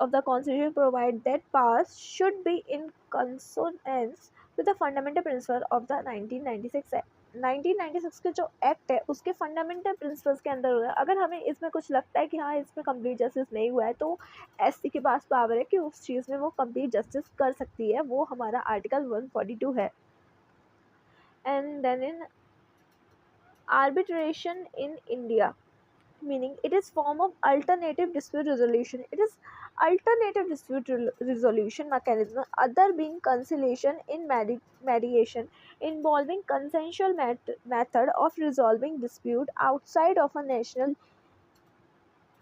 of the constitution provide that powers should be in consonance with the fundamental principle of the 1996 act। 1996 के जो एक्ट है उसके फंडामेंटल प्रिंसिपल्स के अंदर होगा। अगर हमें इसमें कुछ लगता है कि हाँ इसमें कंप्लीट जस्टिस नहीं हुआ है तो SC के पास पावर है कि उस चीज़ में वो कंप्लीट जस्टिस कर सकती है, वो हमारा आर्टिकल 142 है। And then in arbitration in India, meaning it is form of alternative dispute resolution. It is alternative dispute resolution mechanism other being conciliation in mediation involving consensual method of resolving dispute outside of a national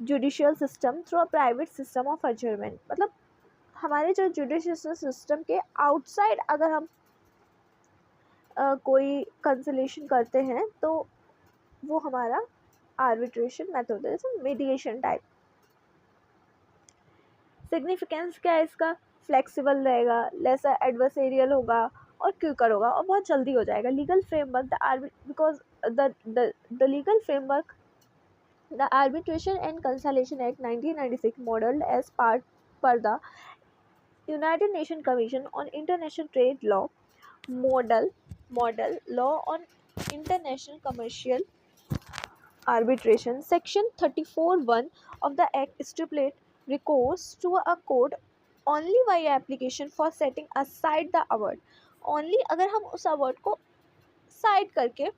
judicial system through a private system of adjournment। मतलब हमारे जो judicial system के outside अगर हम कोई consolation करते हैं तो वो हमारा आर्बिट्रेशन मेथड है, मीडिएशन टाइप। सिग्निफिकेंस क्या है इसका, फ्लेक्सिबल रहेगा, लेसर एडवर्सेरियल होगा और क्विकर होगा और बहुत जल्दी हो जाएगा। Legal framework because the legal framework the arbitration and conciliation act 1996 modelled as part per the United Nation commission on international trade law model law on international commercial arbitration। Section 34(1) of the Act stipulates recourse to a court only by application for setting aside the award। only अगर हम उस award को side करके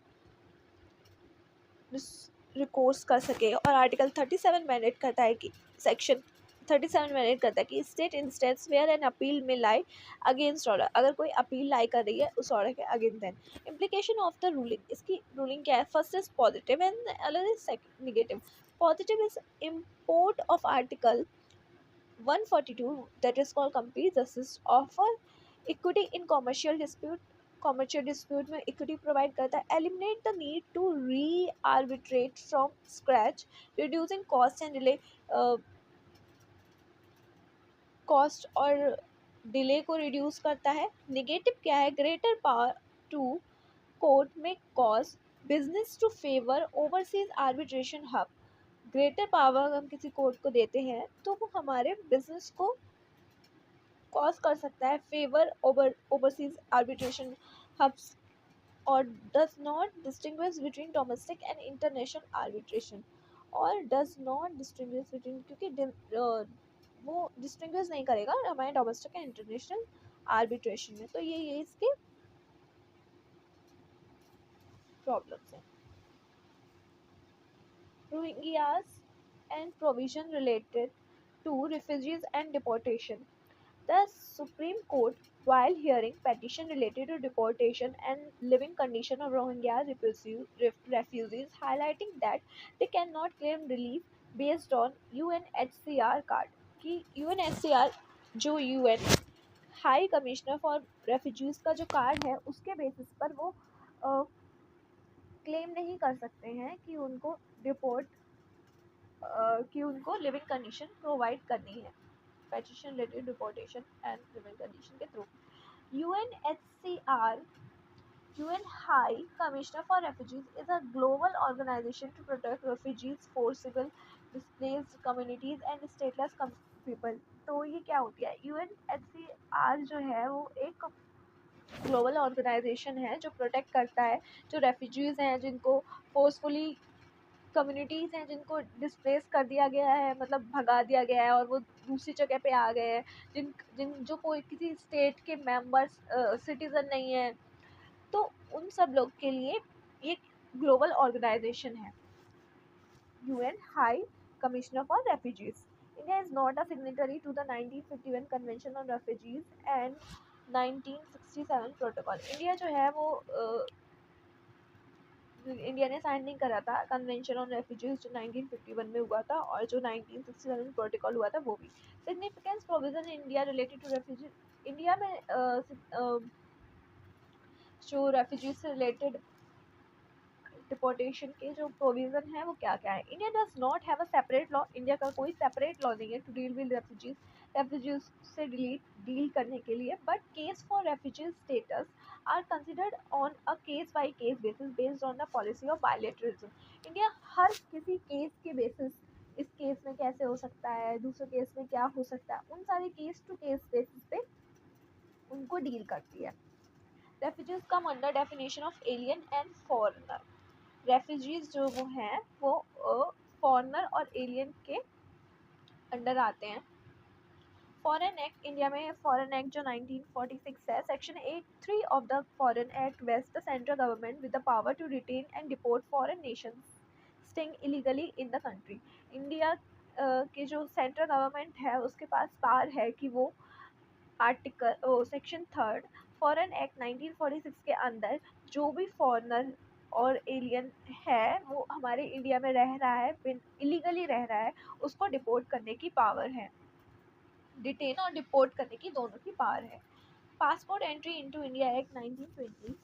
recourse कर सके। और article 37 mandate करता है कि सेक्शन 37 में करता है कि state instance where an appeal में लाई अगेंस्ट ऑर्डर, अगर कोई अपील लाई कर रही है उस ऑर्डर के against. Then implication of the ruling, इसकी रूलिंग क्या है? First is positive and other is negative. Positive is import of article 142 that is called complete justice offer equity in commercial dispute। Commercial dispute में equity provide करता है। Eliminate the need to re arbitrate from scratch, reducing cost and delay, cost और delay को reduce करता है। Negative क्या है? Greater power to court may cause business to favour overseas arbitration hub. Greater power हम किसी कोर्ट को देते हैं तो वो हमारे बिजनेस को कॉज कर सकता है फेवर ओवरसीज आर्बिट्रेशन हब्स, और does not distinguish between domestic and international arbitration, और डज नॉट डिस्टिंग्विश बिटवीन, क्योंकि वो डिस्टिंग्विश नहीं करेगा हमारे डोमेस्टिक एंड इंटरनेशनल आर्बिट्रेशन में। तो ये इसके प्रॉब्लम्स हैं। Rohingyas and provision related to refugees and deportation। The Supreme Court, while hearing petition related to deportation and living condition of Rohingya refugees, highlighting that they cannot claim relief based on UNHCR card, कि UNHCR जो UN high commissioner for refugees का जो card है उसके basis पर वो claim नहीं कर सकते हैं कि उनको डिपोर्ट कि उनको लिविंग कंडीशन प्रोवाइड करनी है petition related deportation and living condition के through. UNHCR, UN High Commissioner for Refugees, is a global organization to protect refugees, forcible displaced communities and stateless people। तो ये क्या होती है? UNHCR जो है वो एक ग्लोबल ऑर्गेनाइजेशन है जो प्रोटेक्ट करता है जो रेफ्यूजीज हैं, जिनको फोर्सफुली कम्युनिटीज़ हैं जिनको डिस्प्लेस कर दिया गया है, मतलब भगा दिया गया है और वो दूसरी जगह पे आ गए हैं, जिन जिन जो कोई किसी स्टेट के मेंबर्स सिटीज़न नहीं है, तो उन सब लोग के लिए एक ग्लोबल ऑर्गेनाइजेशन है UN high commissioner for refugees. India is not a signatory to the 1951 convention on refugees and 1967 protocol. India जो है वो इंडिया ने साइन नहीं करा था कन्वेंशन ऑन रेफ्यूजीज जो 1951 में हुआ था, और जो 1967 में प्रोटोकॉल हुआ था वो भी। Significance provision India related to refugees. India में जो रेफ्यूजीज से रिलेटेड डिपोर्टेशन के जो प्रोविजन है वो क्या क्या है? India does not have a separate law. India का कोई सेपरेट लॉ नहीं है टू डील विद रेफ्यूजीज से डील करने के लिए, but case for refugees status are considered on a case by case basis based on the policy of bilateralism. India हर किसी केस के बेसिस, इस केस में कैसे हो सकता है, दूसरे केस में क्या हो सकता है, उन सारे केस टू केस बेसिस पे उनको डील करती है। Refugees come under definition of alien and foreigner. Refugees जो वो हैं वो फॉरेनर और एलियन के अंडर आते हैं। फॉरेन एक्ट, इंडिया में फॉरेन एक्ट जो 1946 है, section 83 of the foreign act vest the central government with the power to retain and deport foreign nations staying illegally in the country. India के जो central government है उसके पास power है कि वो आर्टिकल सेक्शन 3 फॉरेन एक्ट 1946 के अंदर जो भी फॉरेनर और एलियन है वो हमारे इंडिया में रह रहा है, इलीगली रह रहा है, उसको डिपोर्ट करने की पावर है, डिटेन और डिपोर्ट करने की दोनों की पावर है। Passport entry into India act 1920,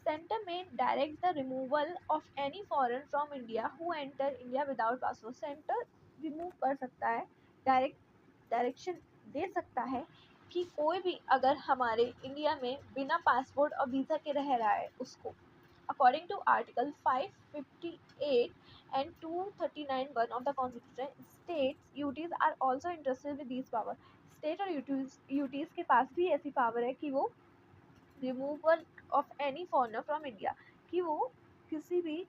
center में direct the removal of any foreign from India who enter India without passport. Center remove कर सकता है, डायरेक्शन दे सकता है कि कोई भी अगर हमारे इंडिया में बिना पासपोर्ट और वीज़ा के रह रहा है उसको, according to article 558 and 239(1) of the constitution, states UTs are also interested with these power। State और यूटीज के पास भी ऐसी पावर है कि वो removal of any foreigner from India, कि वो किसी भी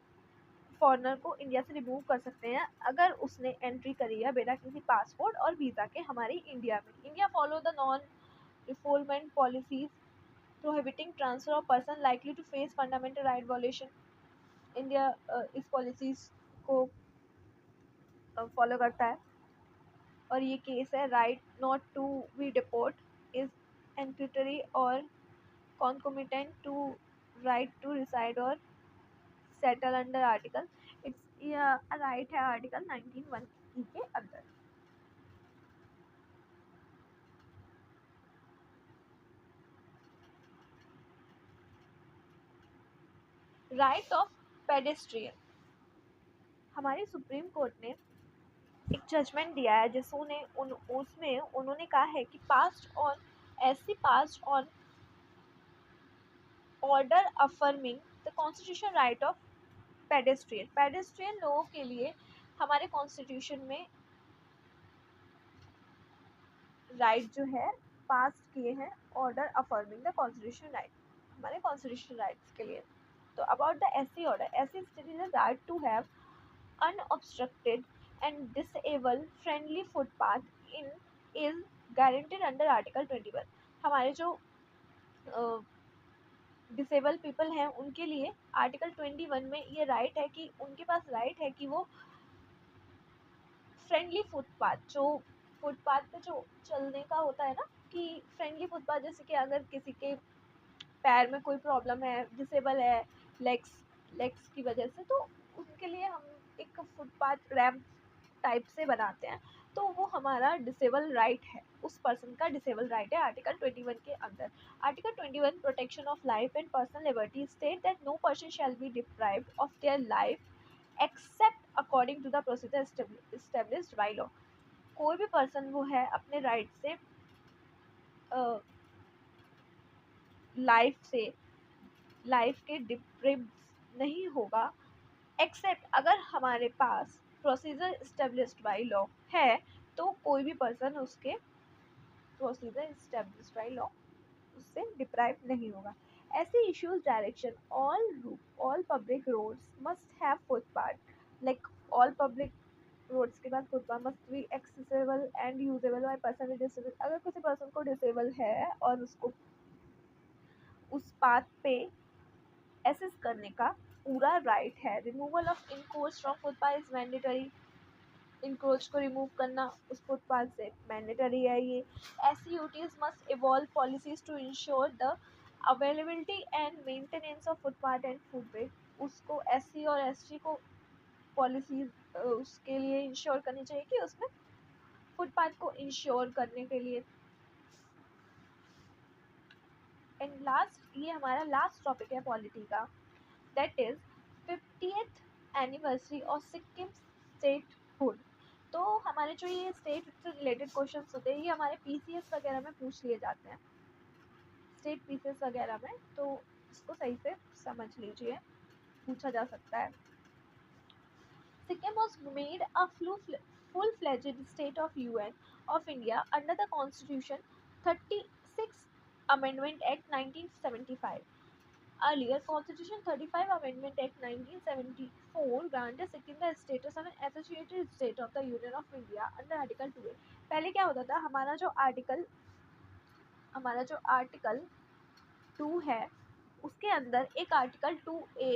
फॉरनर को इंडिया से रिमूव कर सकते हैं अगर उसने एंट्री करी है बिना किसी पासपोर्ट और वीज़ा के हमारी इंडिया में। India follow the non refoulement policies prohibiting transfer of person likely to face fundamental right violation. India इस पॉलिसीज को फॉलो करता है। और ये केस है right not to be deport is ancillary और concomitant to right to reside or settle under article it's right है article 19(1) के अंदर। राइट ऑफ पेडेस्ट्रियन, हमारी सुप्रीम कोर्ट ने एक जजमेंट दिया है जिसने उसमें उन्होंने कहा है कि पास्ट ऑन ऐसी past on order affirming the constitution right of pedestrian लोगों के लिए हमारे कॉन्स्टिट्यूशन में राइट जो है पास किए हैं order affirming the constitution right, हमारे कॉन्स्टिट्यूशन राइट्स के लिए। तो about the SC order, SC state right to have unobstructed and disable friendly footpath in is guaranteed under article 21। हमारे जो डिसेबल पीपल हैं उनके लिए आर्टिकल 21 में ये राइट है कि उनके पास राइट है कि वो फ्रेंडली फुटपाथ, जो फुटपाथ पे जो चलने का होता है ना कि फ्रेंडली फुटपाथ, जैसे कि अगर किसी के पैर में कोई प्रॉब्लम है, डिसेबल है लेग्स की वजह से, तो उनके लिए हम एक फुटपाथ रैम्प टाइप से बनाते हैं, तो वो हमारा डिसेबल राइट है, उस पर्सन का डिसेबल राइट है आर्टिकल 21 के अंदर। Article 21 protection of life and personal liberty state that no person shall be deprived of their life except according to the procedure established by law. कोई भी person वो है अपने राइट से लाइफ के डिप्राइव नहीं होगा एक्सेप्ट अगर हमारे पास प्रोसीजर एस्टेब्लिश्ड बाय लॉ है, तो कोई भी पर्सन उसके प्रोसीजर एस्टेब्लिश्ड बाय लॉ उससे डिप्राइव नहीं होगा। ऐसे issues direction all public roads must have footpath, like all public roads के पास footpath must be accessible and usable by person with disabled. अगर किसी पर्सन को डिसेबल है और उसको उस पाथ पे एसेस करने का पूरा राइट है। Removal of encroach from footpath is mandatory, encroach को रिमूव करना उस फुटपाथ से मैंडेटरी है ये। SCUTs must evolve policies to ensure the availability and maintenance of footpath and footway. उसको SC और ST को पॉलिसीज उसके लिए इंश्योर करनी चाहिए कि उसमें फुटपाथ को इंश्योर करने के लिए। एंड लास्ट, ये हमारा लास्ट टॉपिक है पॉलिटी का, that is 50th anniversary of Sikkim statehood. तो हमारे जो ये स्टेट से रिलेटेड क्वेश्चन होते हैं ये हमारे PCS वगैरह में पूछ लिए जाते हैं, स्टेट PCS वगैरह में, तो इसको सही से समझ लीजिए, पूछा जा सकता है। Sikkim was made a full-fledged state of UN of India under the Constitution 36 Amendment Act 1975. Earlier, Constitution 35 Amendment Act 1974 granted Sikkim the status of an associated state of the Union of India under Article 2A। पहले क्या होता था, हमारा जो article 2 है उसके अंदर एक आर्टिकल 2A,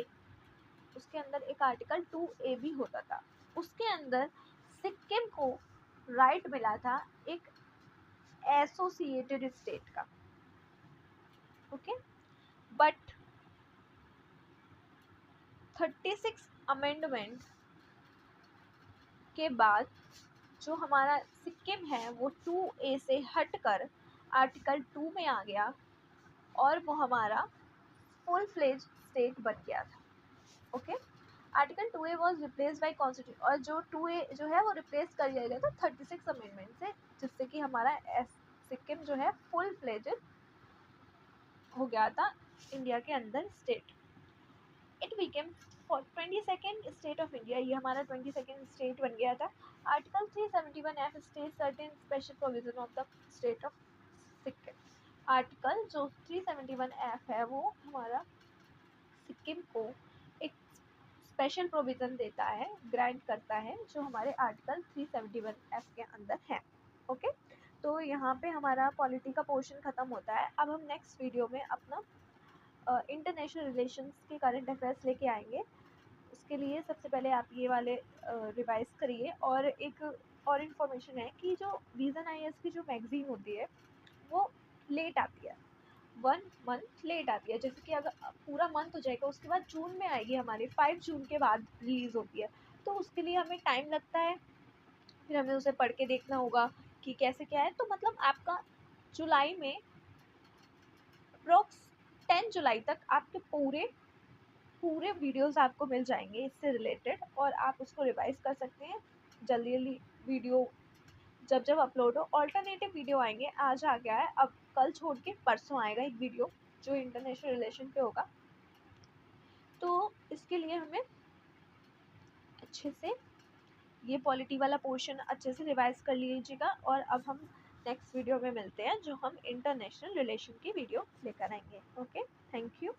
उसके अंदर एक आर्टिकल 2A भी होता था। उसके अंदर सिक्किम को राइट मिला था एक एसोसिएटेड स्टेट का, ओके। बट 36 अमेंडमेंट के बाद जो हमारा सिक्किम है वो 2A से हटकर आर्टिकल 2 में आ गया और वो हमारा फुल फ्लेज स्टेट बन गया था, okay. Article 2A was replace by constitution, और जो 2A जो है वो रिप्लेस कर दिया गया था 36 अमेंडमेंट से, जिससे कि हमारा सिक्किम जो है फुल फ्लेजेड हो गया था इंडिया के अंदर state. It became 22nd state of India, ये हमारा 22nd स्टेट बन गया था। Article 371F state certain special provision of the state of Sikkim. Article जो 371F है वो हमारा सिक्किम को एक स्पेशल प्रोविज़न देता है, ग्रांट करता है, जो हमारे आर्टिकल 371F के अंदर है, ओके। तो यहाँ पे हमारा पॉलिटी का पोर्शन ख़त्म होता है। अब हम नेक्स्ट वीडियो में अपना इंटरनेशनल रिलेशंस के करंट अफेयर्स लेके आएंगे। उसके लिए सबसे पहले आप ये वाले रिवाइज करिए और एक और इन्फॉर्मेशन है कि जो विज़न IAS की जो मैगज़ीन होती है वो लेट आती है, 1 मंथ लेट आती है। जैसे कि अगर पूरा मंथ हो जाएगा उसके बाद जून में आएगी हमारी, 5 जून के बाद रिलीज़ होती है, तो उसके लिए हमें टाइम लगता है। फिर हमें उसे पढ़ के देखना होगा कि कैसे क्या है। तो मतलब आपका जुलाई में अप्रॉक्स 10 जुलाई तक आपके पूरे पूरे वीडियोस आपको मिल जाएंगे इससे रिलेटेड, और आप उसको रिवाइज कर सकते हैं। जल्दी जल्दी वीडियो जब जब अपलोड हो, ऑल्टरनेटिव वीडियो आएंगे। आज आ गया है, अब कल छोड़ के परसों आएगा एक वीडियो जो इंटरनेशनल रिलेशन पे होगा। तो इसके लिए हमें अच्छे से ये पॉलिटी वाला पोर्शन अच्छे से रिवाइज कर लीजिएगा। और अब हम नेक्स्ट वीडियो में मिलते हैं जो हम इंटरनेशनल रिलेशन की वीडियो लेकर आएंगे। Okay, thank you.